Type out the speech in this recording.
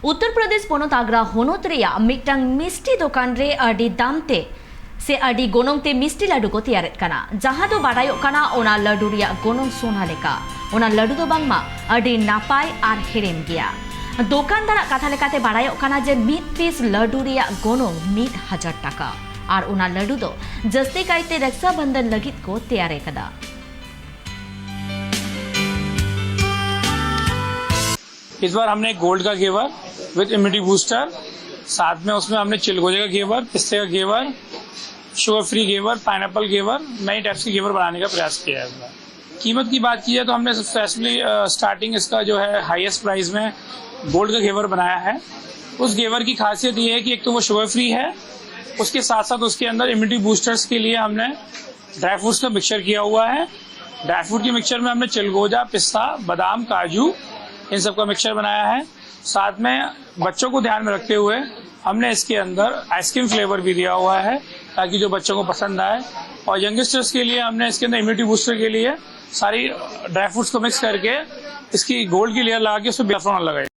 उत्तर प्रदेश पोनत आग्रा होनत रेया मिक्टांग मिस्टी दुकान रे आडी दामते से आडी गोनंगते मिस्टी लाडू को तैयारेत काना जहां दो बाडायोग काना ओना लाडू रिया गोनंग सोना लेका ओना लाडू दो बांगमा आडी नापाय आर हेरेम गिया दोकानदार कथा लेकाते बाडायोग काना जे मिद पीस लाडू रिया गोनंग 1000 टाका और ओना लाडू दो जस्ती कायते रक्षा बंधन लगित को तैयारे कदा। इस बार हमने गोल्ड का घेवर विद इम्यूनिटी बूस्टर, साथ में उसमें हमने चिलगोजे का घेवर, पिस्ते का घेवर, शुगर फ्री घेवर, पाइनएप्पल घेवर, नई टाइप्स के घेवर बनाने का प्रयास किया है। इस बार कीमत की बात की है तो हमने स्पेशली स्टार्टिंग इसका जो है हाईएस्ट प्राइस में गोल्ड का घेवर बनाया है। उस घेवर की खासियत ये है कि एक तो वो शुगर फ्री है, उसके साथ साथ उसके अंदर इम्यूनिटी बूस्टर्स के लिए हमने ड्राई फ्रूट्स का मिक्सचर किया हुआ है। ड्राई फ्रूट के मिक्सचर में हमने चिलगोजा, पिस्ता, बादाम, काजू इन सब का मिक्सचर बनाया है। साथ में बच्चों को ध्यान में रखते हुए हमने इसके अंदर आइसक्रीम फ्लेवर भी दिया हुआ है ताकि जो बच्चों को पसंद आए। और यंगस्टर्स के लिए हमने इसके अंदर इम्यूनिटी बूस्टर के लिए सारी ड्राई फ्रूट्स को मिक्स करके इसकी गोल्ड की लेयर लगा के उसमें बेसन लगाई।